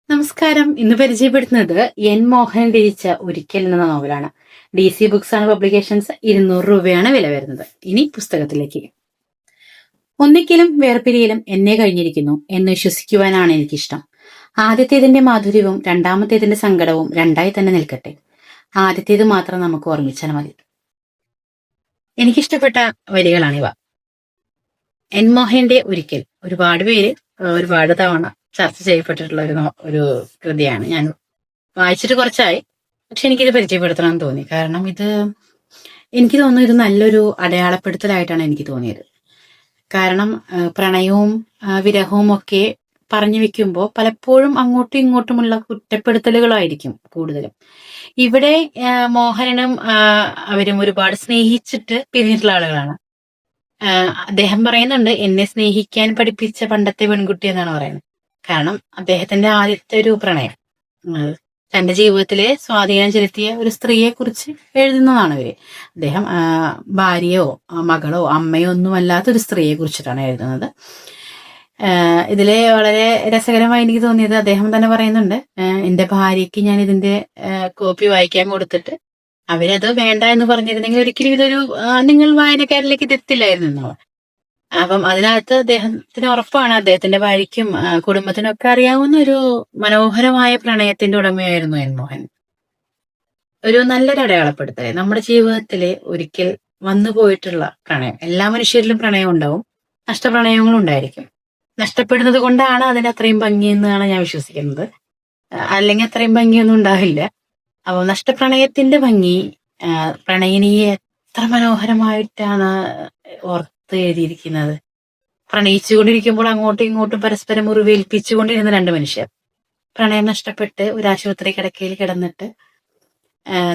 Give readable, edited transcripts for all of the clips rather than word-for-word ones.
നമസ്കാരം. ഇന്ന് പരിചയപ്പെടുത്തുന്നത് എൻ മോഹൻ രചിച്ച ഒരിക്കൽ എന്ന നോവലാണ്. DC ബുക്സ് ആണ് പബ്ലിക്കേഷൻസ്. 200 രൂപയാണ് വില വരുന്നത്. ഇനി പുസ്തകത്തിലേക്ക്. ഒന്നിക്കലും വേർപിരിയലും എന്നെ കഴിഞ്ഞിരിക്കുന്നു എന്ന് വിശ്വസിക്കുവാനാണ് എനിക്കിഷ്ടം. ആദ്യത്തേതിന്റെ മാധുര്യവും രണ്ടാമത്തേതിന്റെ സങ്കടവും രണ്ടായി തന്നെ നിൽക്കട്ടെ. ആദ്യത്തേത് മാത്രം നമുക്ക് ഓർമ്മിച്ചാൽ മതി. എനിക്കിഷ്ടപ്പെട്ട വരികളാണിവ. എൻ മോഹന്റെ ഒരിക്കൽ ഒരുപാട് പേര് ഒരുപാട് തവണ ചർച്ച ചെയ്യപ്പെട്ടിട്ടുള്ള ഒരു കൃതിയാണ്. ഞാൻ വായിച്ചിട്ട് കുറച്ചായി, പക്ഷെ എനിക്കിത് പരിചയപ്പെടുത്തണമെന്ന് തോന്നി. കാരണം എനിക്ക് തോന്നുന്നു ഇത് നല്ലൊരു അടയാളപ്പെടുത്തലായിട്ടാണ് എനിക്ക് തോന്നിയത്. കാരണം പ്രണയവും വിരഹവും ഒക്കെ പറഞ്ഞു വെക്കുമ്പോൾ പലപ്പോഴും അങ്ങോട്ടും ഇങ്ങോട്ടുമുള്ള കുറ്റപ്പെടുത്തലുകളായിരിക്കും കൂടുതലും. ഇവിടെ മോഹനനും അവരും ഒരുപാട് സ്നേഹിച്ചിട്ട് പിരിഞ്ഞിട്ടുള്ള ആളുകളാണ്. അദ്ദേഹം പറയുന്നുണ്ട്, എന്നെ സ്നേഹിക്കാൻ പഠിപ്പിച്ച പണ്ടത്തെ പെൺകുട്ടി എന്നാണ് പറയുന്നത്. കാരണം അദ്ദേഹത്തിന്റെ ആദ്യത്തെ ഒരു പ്രണയം തന്റെ ജീവിതത്തിലെ സ്വാധീനം ചെലുത്തിയ ഒരു സ്ത്രീയെ കുറിച്ച് എഴുതുന്നതാണ് ഇവര്. അദ്ദേഹം ഭാര്യയോ മകളോ അമ്മയോ ഒന്നുമല്ലാത്ത ഒരു സ്ത്രീയെ കുറിച്ചിട്ടാണ് എഴുതുന്നത്. ഇതിലെ വളരെ രസകരമായി എനിക്ക് തോന്നിയത്, അദ്ദേഹം തന്നെ പറയുന്നുണ്ട്, എന്റെ ഭാര്യയ്ക്ക് ഞാൻ ഇതിന്റെ കോപ്പി വായിക്കാൻ കൊടുത്തിട്ട് അവരത് വേണ്ട എന്ന് പറഞ്ഞിരുന്നെങ്കിൽ ഒരിക്കലും ഇതൊരു നിങ്ങൾ വായനക്കാരിലേക്ക് ഇതെത്തില്ലായിരുന്നു. അപ്പം അതിനകത്ത് അദ്ദേഹത്തിന് ഉറപ്പാണ് അദ്ദേഹത്തിന്റെ ഭാര്യയ്ക്കും കുടുംബത്തിനും ഒക്കെ അറിയാവുന്ന ഒരു മനോഹരമായ പ്രണയത്തിന്റെ ഉടമയായിരുന്നു എൻ മോഹൻ. ഒരു നല്ലൊരു അടയാളപ്പെടുത്തൽ. നമ്മുടെ ജീവിതത്തിലെ ഒരിക്കൽ വന്നു പോയിട്ടുള്ള പ്രണയം, എല്ലാ മനുഷ്യരിലും പ്രണയം ഉണ്ടാവും, നഷ്ടപ്രണയങ്ങളും ഉണ്ടായിരിക്കും. നഷ്ടപ്പെടുന്നത് കൊണ്ടാണ് അതിന് അത്രയും ഭംഗി എന്നാണ് ഞാൻ വിശ്വസിക്കുന്നത്. അല്ലെങ്കിൽ അത്രയും ഭംഗിയൊന്നും ഉണ്ടാവില്ല. അപ്പൊ നഷ്ടപ്രണയത്തിന്റെ ഭംഗി പ്രണയിനിയെ എത്ര മനോഹരമായിട്ടാണ് ഓർത്ത് എഴുതിയിരിക്കുന്നത്. പ്രണയിച്ചുകൊണ്ടിരിക്കുമ്പോൾ അങ്ങോട്ടും ഇങ്ങോട്ടും പരസ്പരം മുറിവേൽപ്പിച്ചുകൊണ്ടിരുന്ന രണ്ട് മനുഷ്യർ പ്രണയം നഷ്ടപ്പെട്ട് ഒരു ആശുപത്രി കിടക്കയിൽ കിടന്നിട്ട്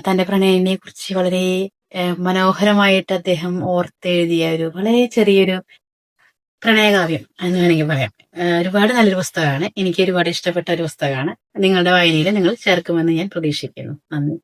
തന്റെ പ്രണയിനെ കുറിച്ച് വളരെ മനോഹരമായിട്ട് അദ്ദേഹം ഓർത്തെഴുതിയ ഒരു വളരെ ചെറിയൊരു പ്രണയകാവ്യം എന്ന് വേണമെങ്കിൽ പറയാം. ഒരുപാട് നല്ലൊരു പുസ്തകമാണ്. എനിക്ക് ഒരുപാട് ഇഷ്ടപ്പെട്ട ഒരു പുസ്തകമാണ്. നിങ്ങളുടെ വായനയിൽ നിങ്ങൾ ചേർക്കുമെന്ന് ഞാൻ പ്രതീക്ഷിക്കുന്നു. നന്ദി.